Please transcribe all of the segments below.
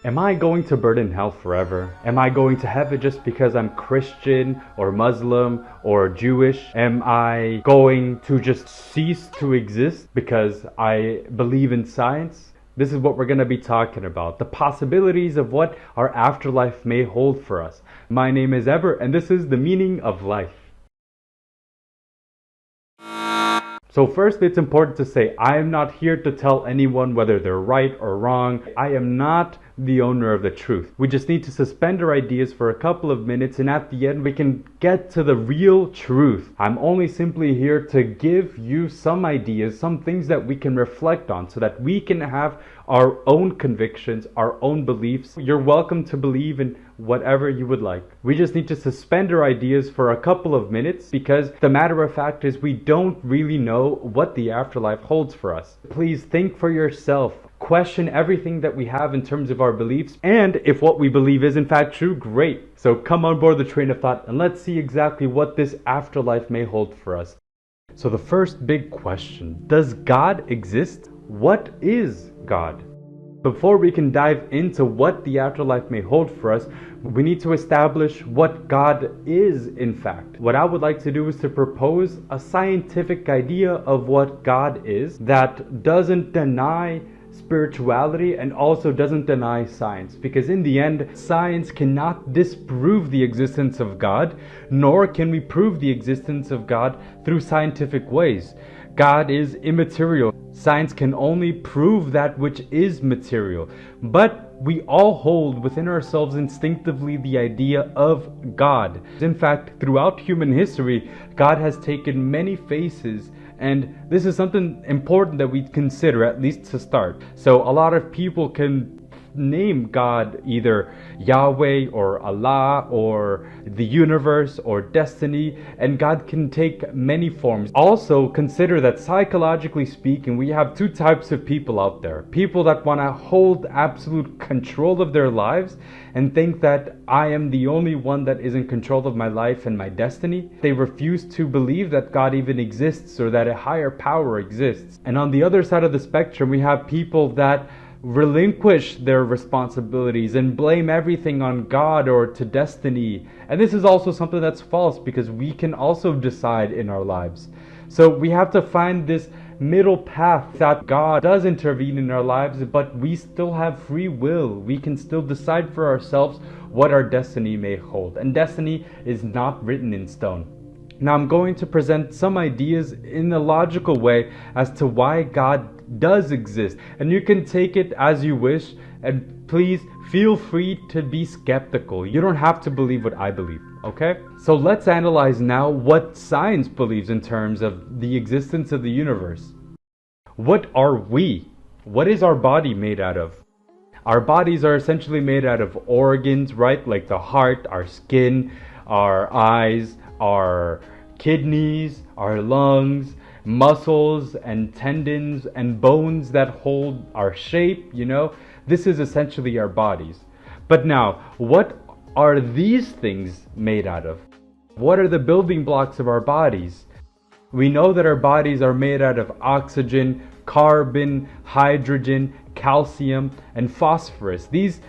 Am I going to burn in hell forever? Am I going to heaven just because I'm Christian or Muslim or Jewish? Am I going to just cease to exist because I believe in science? This is what we're going to be talking about. The possibilities of what our afterlife may hold for us. My name is Ever, and this is the meaning of life. So first, it's important to say, I am not here to tell anyone whether they're right or wrong. I am not the owner of the truth. We just need to suspend our ideas for a couple of minutes, and at the end we can get to the real truth. I'm only simply here to give you some ideas, some things that we can reflect on so that we can have our own convictions, our own beliefs. You're welcome to believe in whatever you would like. We just need to suspend our ideas for a couple of minutes because the matter of fact is we don't really know what the afterlife holds for us. Please think for yourself. Question everything that we have in terms of our beliefs, and if what we believe is in fact true, great. So come on board the train of thought and let's see exactly what this afterlife may hold for us. So the first big question, does God exist? What is God? Before we can dive into what the afterlife may hold for us, we need to establish what God is in fact. What I would like to do is to propose a scientific idea of what God is that doesn't deny spirituality and also doesn't deny science, because in the end science cannot disprove the existence of God, nor can we prove the existence of God through scientific ways. God is immaterial. Science can only prove that which is material, but we all hold within ourselves instinctively the idea of God. In fact, throughout human history, God has taken many faces, and this is something important that we consider, at least to start. So a lot of people can name God either Yahweh or Allah or the universe or destiny, and God can take many forms. Also consider that psychologically speaking, we have two types of people out there. People that want to hold absolute control of their lives and think that I am the only one that is in control of my life and my destiny. They refuse to believe that God even exists or that a higher power exists. And on the other side of the spectrum, we have people that relinquish their responsibilities and blame everything on God or to destiny. And this is also something that's false, because we can also decide in our lives. So we have to find this middle path that God does intervene in our lives, but we still have free will. We can still decide for ourselves what our destiny may hold. And destiny is not written in stone. Now I'm going to present some ideas in a logical way as to why God does exist, and you can take it as you wish, and please feel free to be skeptical. You don't have to believe what I believe, okay? So let's analyze now what science believes in terms of the existence of the universe. What are we? What is our body made out of? Our bodies are essentially made out of organs, right? Like the heart, our skin, our eyes, our kidneys, our lungs, muscles and tendons and bones that hold our shape, This is essentially our bodies. But now, what are these things made out of? What are the building blocks of our bodies? We know that our bodies are made out of oxygen, carbon, hydrogen, calcium, and phosphorus. These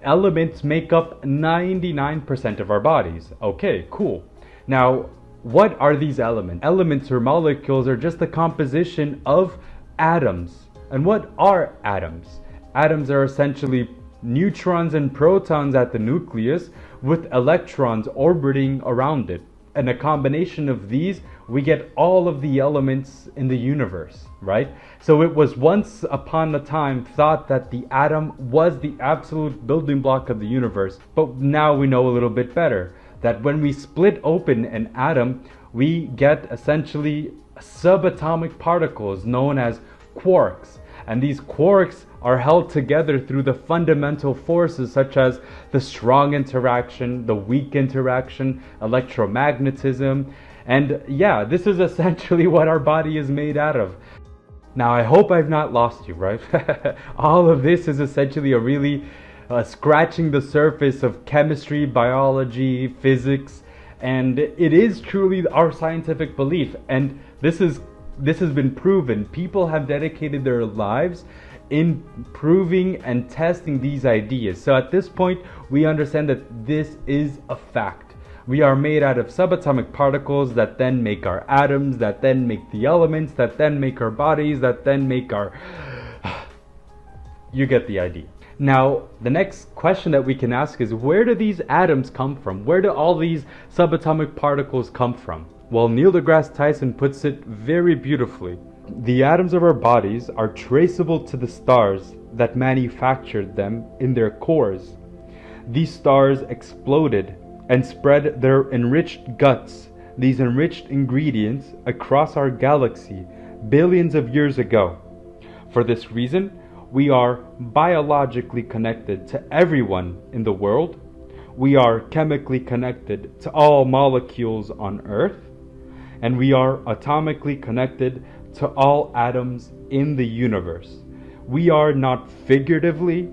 elements make up 99% of our bodies. Okay, cool. Now, what are these elements? Elements or molecules are just the composition of atoms. And what are atoms? Atoms are essentially neutrons and protons at the nucleus with electrons orbiting around it. And a combination of these, we get all of the elements in the universe, right? So it was once upon a time thought that the atom was the absolute building block of the universe. But now we know a little bit better, that when we split open an atom, we get essentially subatomic particles known as quarks. And these quarks are held together through the fundamental forces such as the strong interaction, the weak interaction, electromagnetism. And yeah, this is essentially what our body is made out of. Now, I hope I've not lost you, right? All of this is essentially a really scratching the surface of chemistry, biology, physics, and it is truly our scientific belief. And this has been proven. People have dedicated their lives in proving and testing these ideas. So at this point, we understand that this is a fact. We are made out of subatomic particles that then make our atoms, that then make the elements, that then make our bodies, that then make our... You get the idea. Now, the next question that we can ask is, where do these atoms come from? Where do all these subatomic particles come from? Well, Neil deGrasse Tyson puts it very beautifully. The atoms of our bodies are traceable to the stars that manufactured them in their cores. These stars exploded and spread their enriched guts, these enriched ingredients, across our galaxy billions of years ago. For this reason, we are biologically connected to everyone in the world. We are chemically connected to all molecules on Earth. And we are atomically connected to all atoms in the universe. We are not figuratively,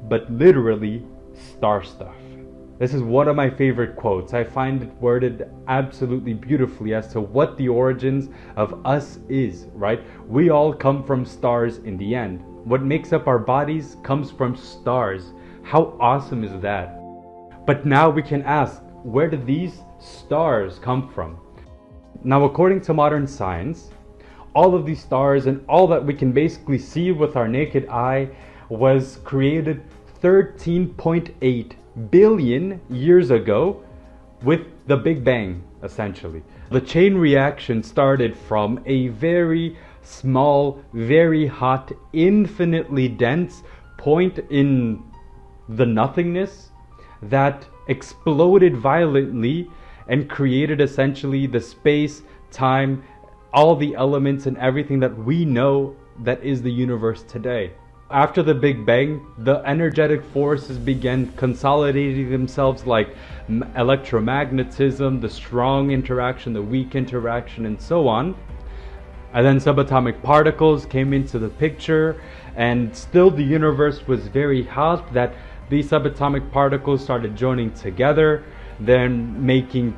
but literally star stuff. This is one of my favorite quotes. I find it worded absolutely beautifully as to what the origins of us is, right? We all come from stars in the end. What makes up our bodies comes from stars. How awesome is that? But now we can ask, where do these stars come from? Now, according to modern science, all of these stars and all that we can basically see with our naked eye was created 13.8 billion years ago with the Big Bang, essentially. The chain reaction started from a very small, very hot, infinitely dense point in the nothingness that exploded violently and created essentially the space, time, all the elements and everything that we know that is the universe today. After the Big Bang, the energetic forces began consolidating themselves, like electromagnetism, the strong interaction, the weak interaction, and so on. And then subatomic particles came into the picture, and still the universe was very hot, that these subatomic particles started joining together, then making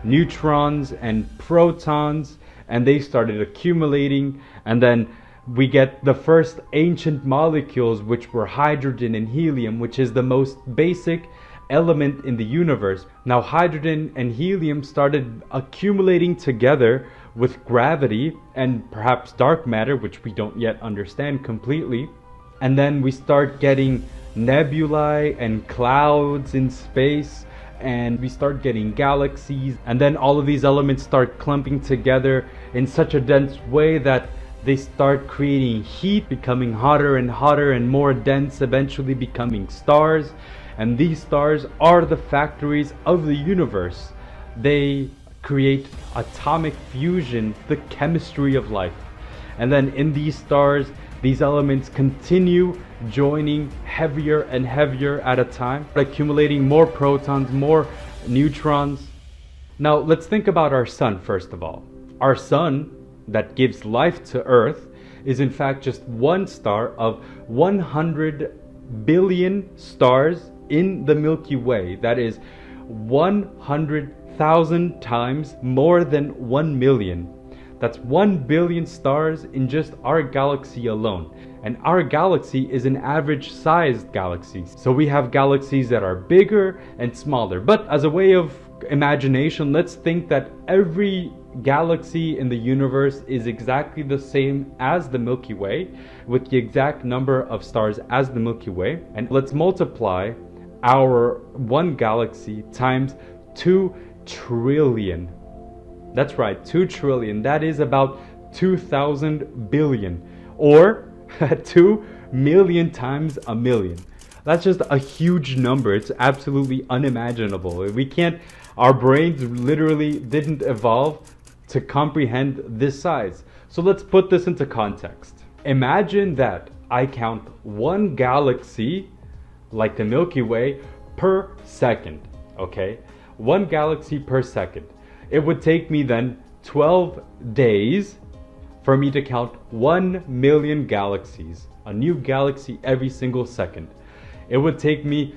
neutrons and protons, and they started accumulating, and then we get the first ancient molecules, which were hydrogen and helium, which is the most basic element in the universe. Now, hydrogen and helium started accumulating together with gravity and perhaps dark matter, which we don't yet understand completely. And then we start getting nebulae and clouds in space, and we start getting galaxies, and then all of these elements start clumping together in such a dense way that they start creating heat, becoming hotter and hotter and more dense, eventually becoming stars. And these stars are the factories of the universe. They create atomic fusion, the chemistry of life. And then in these stars, these elements continue joining heavier and heavier at a time, accumulating more protons, more neutrons. Now let's think about our sun first of all. Our sun that gives life to Earth is in fact just one star of 100 billion stars in the Milky Way. That is 100,000 times more than 1 million. That's 1 billion stars in just our galaxy alone. And our galaxy is an average sized galaxy. So we have galaxies that are bigger and smaller. But as a way of imagination, let's think that every galaxy in the universe is exactly the same as the Milky Way, with the exact number of stars as the Milky Way. And let's multiply our one galaxy times 2 trillion. That's right, 2 trillion. That is about 2,000 billion, or 2 million times a million. That's just a huge number. It's absolutely unimaginable. We can't, our brains literally didn't evolve to comprehend this size. So let's put this into context. Imagine that I count one galaxy, like the Milky Way, per second, okay? One galaxy per second. It would take me then 12 days for me to count 1 million galaxies, a new galaxy every single second. It would take me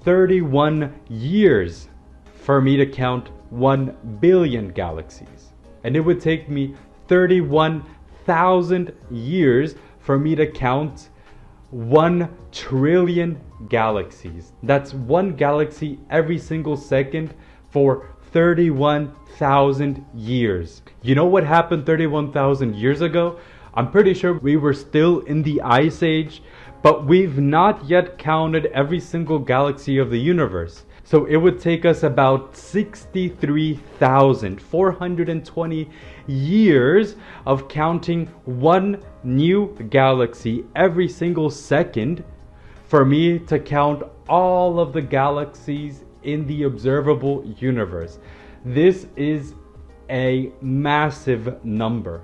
31 years for me to count 1 billion galaxies. And it would take me 31,000 years for me to count 1 trillion galaxies. That's one galaxy every single second for 31,000 years. You know what happened 31,000 years ago? I'm pretty sure we were still in the Ice Age, but we've not yet counted every single galaxy of the universe. So it would take us about 63,420 years of counting one new galaxy every single second for me to count all of the galaxies in the observable universe. This is a massive number.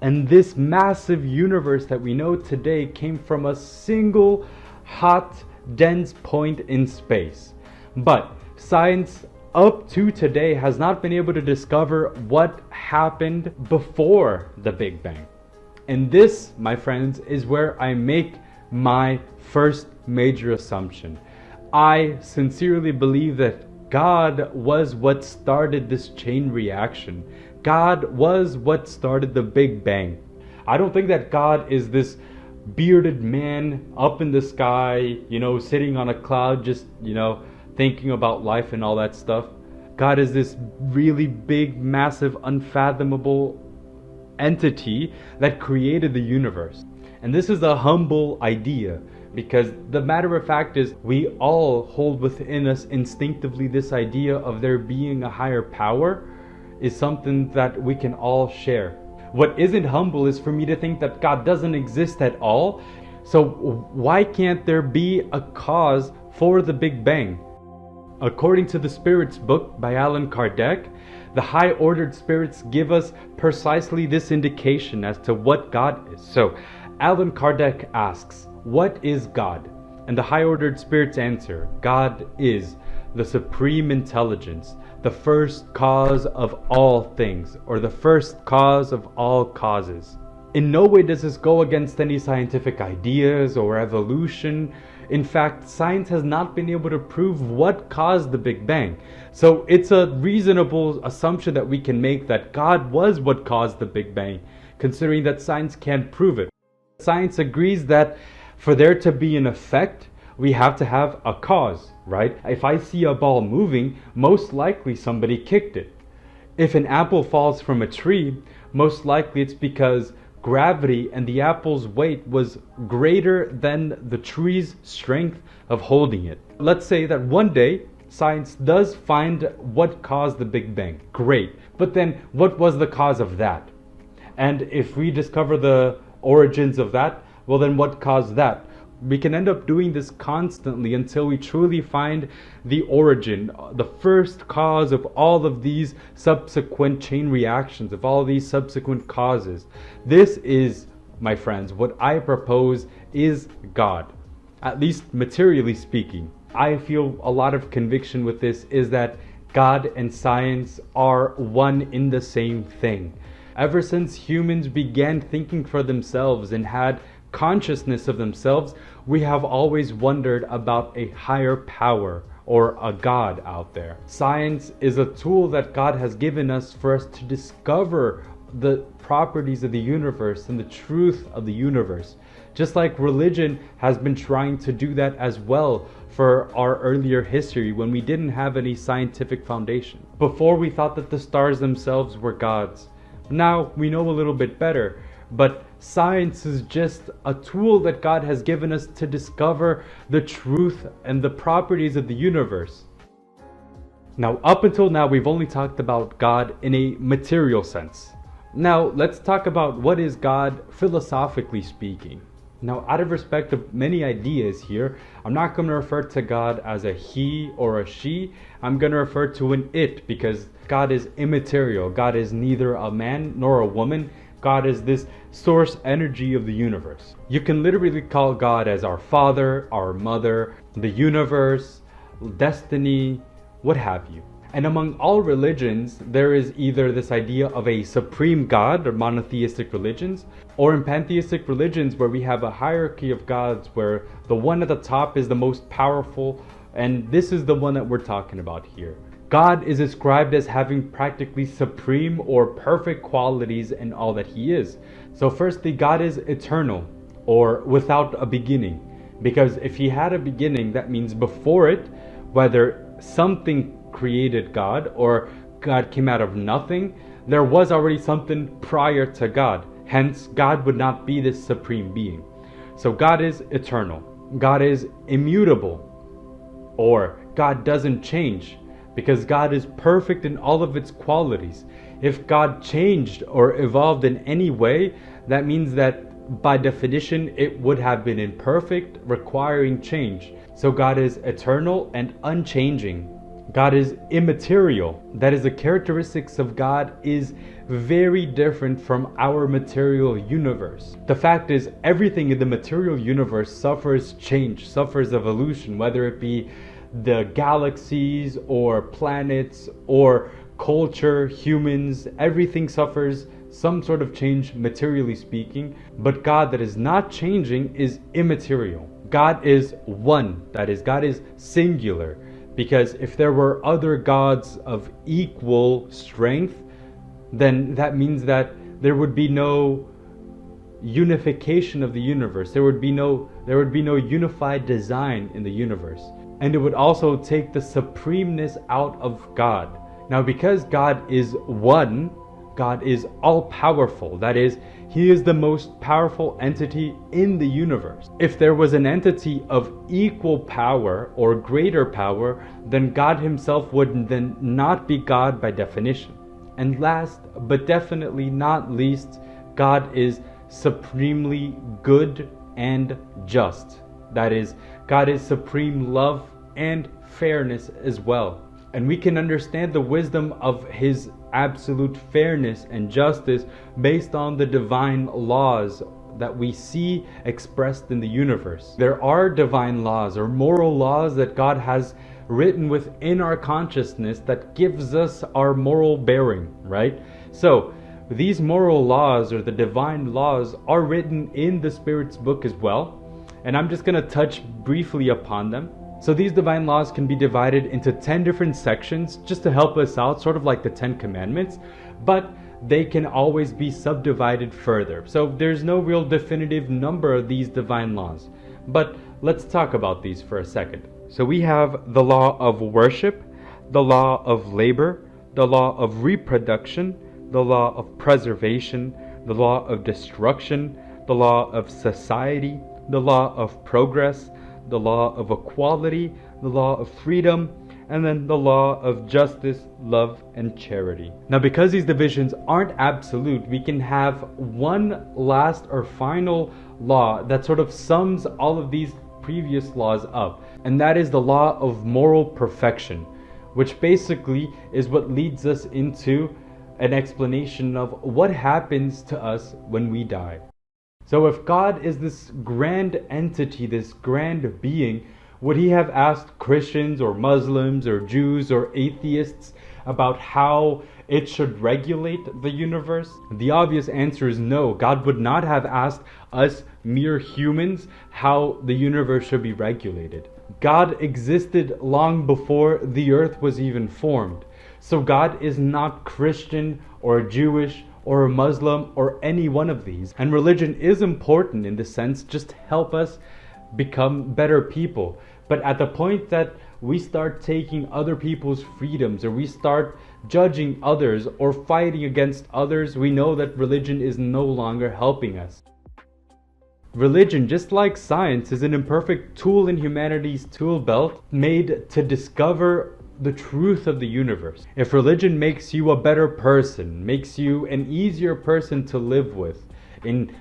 And this massive universe that we know today came from a single hot, dense point in space. But science up to today has not been able to discover what happened before the Big Bang. And this, my friends, is where I make my first major assumption. I sincerely believe that God was what started this chain reaction. God was what started the Big Bang. I don't think that God is this bearded man up in the sky, sitting on a cloud, just, thinking about life and all that stuff. God is this really big, massive, unfathomable entity that created the universe. And this is a humble idea, because the matter of fact is we all hold within us instinctively this idea of there being a higher power is something that we can all share. What isn't humble is for me to think that God doesn't exist at all. So why can't there be a cause for the Big Bang? According to the Spirits book by Allan Kardec, the high-ordered spirits give us precisely this indication as to what God is. So Allan Kardec asks, what is God? And the high-ordered spirits answer, God is the supreme intelligence, the first cause of all things, or the first cause of all causes. In no way does this go against any scientific ideas or evolution. In fact, science has not been able to prove what caused the Big Bang. So it's a reasonable assumption that we can make that God was what caused the Big Bang, considering that science can't prove it. Science agrees that for there to be an effect, we have to have a cause, right? If I see a ball moving, most likely somebody kicked it. If an apple falls from a tree, most likely it's because gravity and the apple's weight was greater than the tree's strength of holding it. Let's say that one day science does find what caused the Big Bang. Great. But then what was the cause of that? And if we discover the origins of that, well then what caused that? We can end up doing this constantly until we truly find the origin, the first cause of all of these subsequent chain reactions, of all these subsequent causes. This is, my friends, what I propose is God, at least materially speaking. I feel a lot of conviction with this is that God and science are one in the same thing. Ever since humans began thinking for themselves and had consciousness of themselves, we have always wondered about a higher power or a God out there. Science is a tool that God has given us for us to discover the properties of the universe and the truth of the universe. Just like religion has been trying to do that as well for our earlier history when we didn't have any scientific foundation. Before we thought that the stars themselves were gods. Now we know a little bit better. But science is just a tool that God has given us to discover the truth and the properties of the universe. Now, up until now, we've only talked about God in a material sense. Now, let's talk about what is God philosophically speaking. Now, out of respect of many ideas here, I'm not going to refer to God as a he or a she. I'm going to refer to an it, because God is immaterial. God is neither a man nor a woman. God is this source energy of the universe. You can literally call God as our father, our mother, the universe, destiny, what have you. And among all religions, there is either this idea of a supreme God, or monotheistic religions, or in pantheistic religions where we have a hierarchy of gods where the one at the top is the most powerful, and this is the one that we're talking about here. God is described as having practically supreme or perfect qualities in all that he is. So firstly, God is eternal. or without a beginning. Because if he had a beginning, that means before it, whether something created God or God came out of nothing, there was already something prior to God. Hence, God would not be this supreme being. So God is eternal. God is immutable. Or God doesn't change, because God is perfect in all of its qualities. If God changed or evolved in any way, that means that by definition it would have been imperfect, requiring change. So God is eternal and unchanging. God is immaterial. That is, the characteristics of God is very different from our material universe. The fact is, everything in the material universe suffers change, suffers evolution, whether it be the galaxies or planets or culture, humans, everything suffers some sort of change materially speaking. But God that is not changing is immaterial. God is one, that is, God is singular. Because if there were other gods of equal strength, then that means that there would be no unification of the universe. There would be no unified design in the universe. And it would also take the supremeness out of God. Now, because God is one, God is all-powerful. That is, He is the most powerful entity in the universe. If there was an entity of equal power or greater power, then God Himself would then not be God by definition. And last, but definitely not least, God is supremely good and just. That is, God is supreme love and fairness as well. And we can understand the wisdom of His absolute fairness and justice based on the divine laws that we see expressed in the universe. There are divine laws or moral laws that God has written within our consciousness that gives us our moral bearing, right? So these moral laws or the divine laws are written in the Spirit's book as well, and I'm just going to touch briefly upon them. So these divine laws can be divided into 10 different sections just to help us out, sort of like the 10 commandments, but they can always be subdivided further. So there's no real definitive number of these divine laws, but let's talk about these for a second. So we have the law of worship, the law of labor, the law of reproduction, the law of preservation, the law of destruction, the law of society, the law of progress, the law of equality, the law of freedom, and then the law of justice, love, and charity. Now, because these divisions aren't absolute, we can have one last or final law that sort of sums all of these previous laws up, and that is the law of moral perfection, which basically is what leads us into an explanation of what happens to us when we die. So if God is this grand entity, this grand being, would He have asked Christians or Muslims or Jews or atheists about how it should regulate the universe? The obvious answer is no. God would not have asked us mere humans how the universe should be regulated. God existed long before the earth was even formed. So God is not Christian or Jewish or a Muslim or any one of these. And religion is important in the sense just to help us become better people. But at the point that we start taking other people's freedoms or we start judging others or fighting against others, we know that religion is no longer helping us. Religion, just like science, is an imperfect tool in humanity's tool belt made to discover the truth of the universe. If religion makes you a better person, makes you an easier person to live with in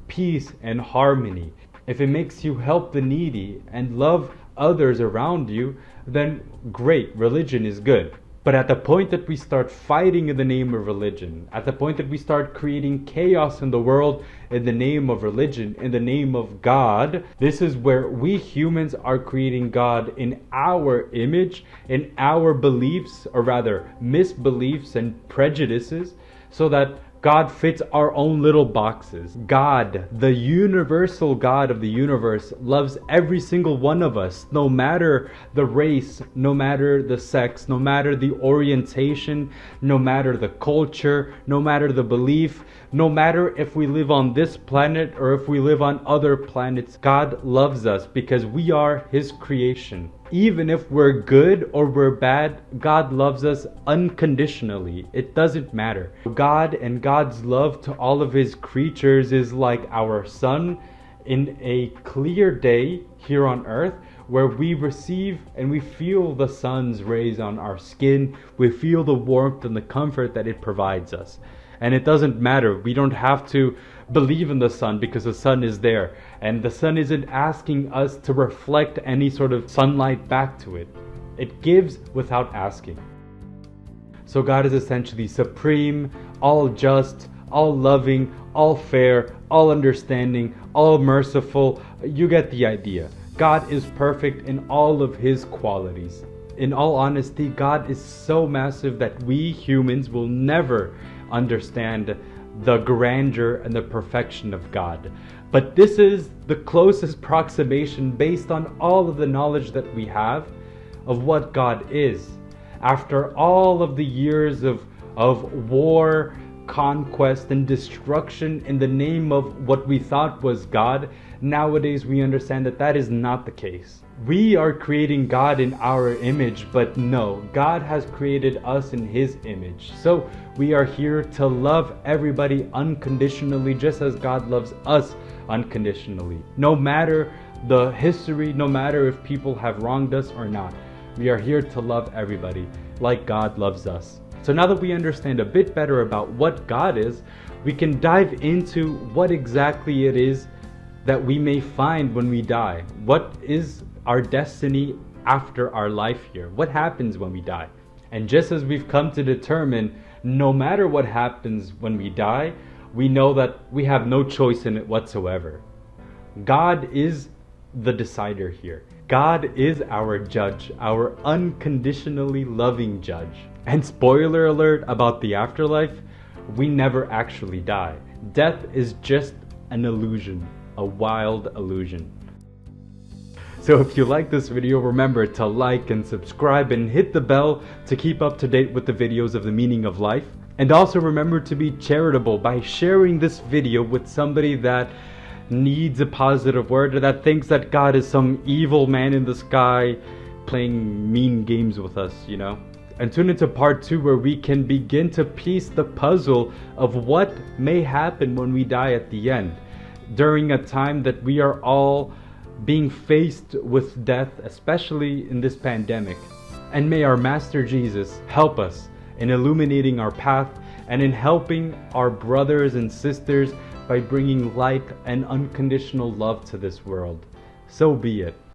peace and harmony, if it makes you help the needy and love others around you, then great, religion is good. But at the point that we start fighting in the name of religion, at the point that we start creating chaos in the world in the name of religion, in the name of God, this is where we humans are creating God in our image, in our beliefs, or rather misbeliefs and prejudices, so that God fits our own little boxes. God, the universal God of the universe, loves every single one of us, no matter the race, no matter the sex, no matter the orientation, no matter the culture, no matter the belief, no matter if we live on this planet or if we live on other planets. God loves us because we are His creation. Even if we're good or we're bad, God loves us unconditionally. It doesn't matter. God and God's love to all of His creatures is like our sun in a clear day here on earth, where we receive and we feel the sun's rays on our skin. We feel the warmth and the comfort that it provides us. And it doesn't matter. We don't have to believe in the sun because the sun is there. And the sun isn't asking us to reflect any sort of sunlight back to it. It gives without asking. So God is essentially supreme, all just, all loving, all fair, all understanding, all merciful. You get the idea. God is perfect in all of His qualities. In all honesty, God is so massive that we humans will never understand the grandeur and the perfection of God. But this is the closest approximation based on all of the knowledge that we have of what God is. After all of the years of war, conquest, and destruction in the name of what we thought was God, nowadays we understand that that is not the case. We are creating God in our image, but no, God has created us in His image. So we are here to love everybody unconditionally, just as God loves us unconditionally. No matter the history, no matter if people have wronged us or not, we are here to love everybody like God loves us. So now that we understand a bit better about what God is, we can dive into what exactly it is that we may find when we die. What is our destiny after our life here? What happens when we die? And just as we've come to determine, no matter what happens when we die, we know that we have no choice in it whatsoever. God is the decider here. God is our judge, our unconditionally loving judge. And spoiler alert about the afterlife, we never actually die. Death is just an illusion, a wild illusion. So if you like this video, remember to like and subscribe and hit the bell to keep up to date with the videos of the meaning of life. And also remember to be charitable by sharing this video with somebody that needs a positive word, or that thinks that God is some evil man in the sky playing mean games with us, you know. And tune into part 2, where we can begin to piece the puzzle of what may happen when we die at the end, during a time that we are all being faced with death, especially in this pandemic. And may our Master Jesus help us in illuminating our path and in helping our brothers and sisters by bringing light and unconditional love to this world. So be it.